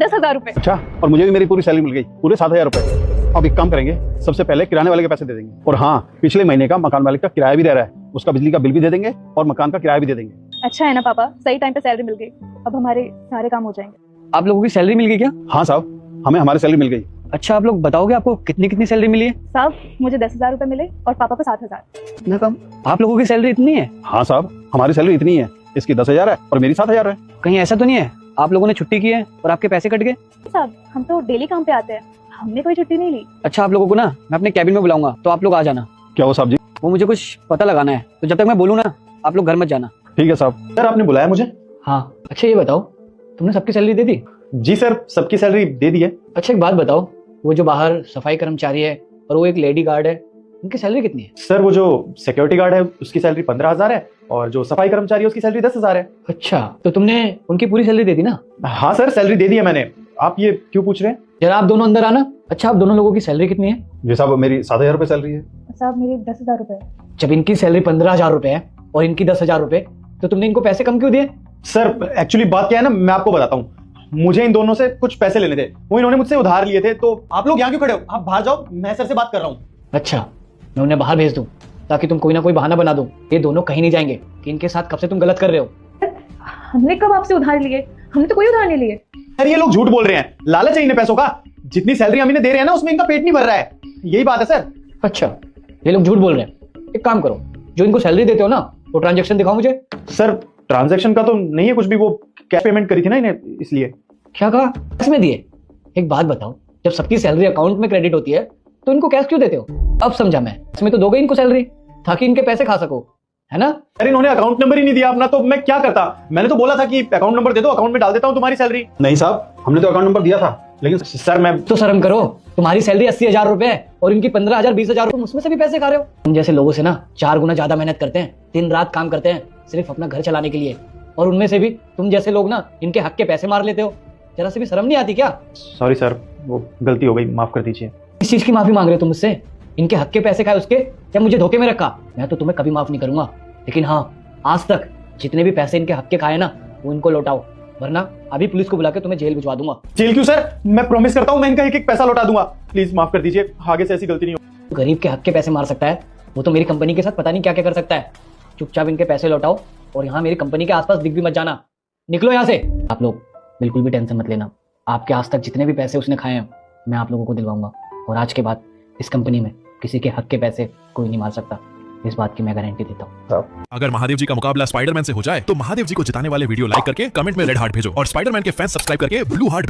10,000 रुपए। अच्छा, और मुझे भी मेरी पूरी सैलरी मिल गई, पूरे 7,000 रुपए। अब एक काम करेंगे, सबसे पहले किराने वाले के पैसे दे देंगे, और हाँ, पिछले महीने का मकान मालिक का किराया भी रह रहा है, उसका बिजली का बिल भी दे देंगे और मकान का किराया भी दे देंगे। अच्छा है ना पापा, सही टाइम पे सैलरी मिल गई, अब हमारे सारे काम हो जाएंगे। आप लोगों की सैलरी मिल गई क्या? हाँ साहब, हमें हमारी सैलरी मिल गई। अच्छा, आप लोग बताओगे आपको कितनी कितनी सैलरी मिली है? साहब मुझे 10,000 रुपए मिले और पापा को 7,000। इतना कम? आप लोगों की सैलरी इतनी है? हाँ साहब, हमारी सैलरी इतनी है, इसकी 10,000 है और मेरी 7,000 है। कहीं ऐसा तो नहीं है आप लोगों ने छुट्टी की है और आपके पैसे कट गए? साहब हम तो डेली काम पे आते हैं, हमने कोई छुट्टी नहीं ली। अच्छा, आप लोगों को ना मैं अपने कैबिन में बुलाऊंगा, तो आप लोग आ जाना। क्या हो साहब जी? वो मुझे कुछ पता लगाना है, तो जब तक मैं बोलूँ ना आप लोग घर मत जाना। ठीक है साहब। सर आपने बुलाया मुझे? हाँ। अच्छा ये बताओ, तुमने सबकी सैलरी दे दी? जी सर, सबकी सैलरी दे दी है। अच्छा एक बात बताओ, वो जो बाहर सफाई कर्मचारी है और वो एक लेडी गार्ड है, उनकी सैलरी कितनी है? सर वो जो सिक्योरिटी गार्ड है उसकी सैलरी 15,000 है और जो सफाई कर्मचारी है उसकी सैलरी 10,000 है। अच्छा, तो तुमने उनकी पूरी सैलरी दे दी ना? हाँ सर, सैलरी दे दी है मैंने। आप ये क्यों पूछ रहे हैं? जरा आप दोनों अंदर आना। अच्छा, आप दोनों लोगों की सैलरी कितनी है? जी साहब, मेरी 7,000 रुपए सैलरी है। साहब मेरी 10,000 रुपए। जब इनकी सैलरी 15,000 रुपए है और इनकी 10,000 रुपए, तो तुमने इनको पैसे कम क्यों दिए? सर एक्चुअली बात क्या है ना, मैं आपको बताता हूँ। मुझे इन दोनों से कुछ पैसे लेने थे, वो इन्होंने मुझसे उधार लिए थे। तो आप लोग यहाँ क्यों खड़े हो? आप बाहर जाओ, मैं सर से बात कर रहा हूँ। अच्छा, मैं उन्हें बाहर भेज दूं ताकि तुम कोई ना कोई बहाना बना दो। ये दोनों कहीं नहीं जाएंगे कि इनके साथ कब से तुम गलत कर रहे हो। हमने कब आपसे उधार लिए? हमने तो कोई उधार नहीं लिए। सर ये लोग झूठ बोल रहे हैं, लालच है इन्हें पैसों का। जितनी सैलरी हम इन्हें दे रहे हैं ना, उसमें इनका पेट नहीं भर रहा है, यही बात है सर। अच्छा, ये लोग झूठ बोल रहे हैं। एक काम करो, जो इनको सैलरी देते हो ना, वो ट्रांजेक्शन दिखाओ मुझे। सर ट्रांजैक्शन का तो नहीं है कुछ भी, वो कैश पेमेंट करी थी ना इन्हें, इसलिए। क्या कहा? इसमें दिए? एक बात बताओ, जब सबकी सैलरी अकाउंट में क्रेडिट होती है तो इनको कैश क्यों देते हो? अब समझा मैं, इसमें तो दोगे इनको सैलरी ताकि इनके पैसे खा सको, है ना? अरे इन्होंने अकाउंट नंबर ही नहीं दिया अपना, तो मैं क्या करता? मैंने तो बोला था कि अकाउंट नंबर दे दो, अकाउंट में डाल देता हूँ तुम्हारी सैलरी। नहीं साहब, हमने तो अकाउंट नंबर दिया था, लेकिन सर मैं तो शर्म करो, तुम्हारी सैलरी 80,000 रुपए है और इनकी 15,000 20,000 रुपए, उसमें से भी पैसे खा रहे हो। तुम जैसे लोगों से ना 4 गुना ज्यादा मेहनत करते हैं, दिन रात काम करते हैं सिर्फ अपना घर चलाने के लिए, और उनमें से भी तुम जैसे लोग ना इनके हक के पैसे मार लेते हो। जरा से भी शर्म नहीं आती क्या? सॉरी सर, वो गलती हो गई, माफ कर दीजिए। इस चीज की माफी मांग रहे हो तुम मुझसे? इनके हक के पैसे खाए उसके, या मुझे धोखे में रखा? मैं तो तुम्हें कभी माफ नहीं करूंगा, लेकिन हाँ, आज तक जितने भी पैसे इनके हक के खाए ना, वो इनको लौटाओ, वरना अभी पुलिस को बुला के तुम्हें जेल भिजवा दूंगा। जेल क्यों सर? मैं प्रॉमिस करता हूँ मैं इनका एक एक पैसा लौटा दूंगा। प्लीज माफ कर दीजिए, आगे से ऐसी गलती नहीं हो। गरीब के हक के पैसे मार सकता है, वो तो मेरी कंपनी के साथ पता नहीं क्या क्या कर सकता है। चुपचाप इनके पैसे लौटाओ और यहाँ मेरी कंपनी के आसपास दिख भी मत जाना। निकलो यहाँ से। आप लोग बिल्कुल भी टेंशन मत लेना, आपके आज तक जितने भी पैसे उसने खाए हैं मैं आप लोगों को दिलवाऊंगा, और आज के बाद इस कंपनी में किसी के हक के पैसे कोई नहीं मार सकता, इस बात की मैं गारंटी देता हूँ। अगर महादेव जी का मुकाबला स्पाइडरमैन से हो जाए तो महादेव जी को जिताने वाले वीडियो लाइक करके कमेंट में रेड हार्ट भेजो, और स्पाइडरमैन के फैंस सब्सक्राइब करके ब्लू हार्ट भेजो।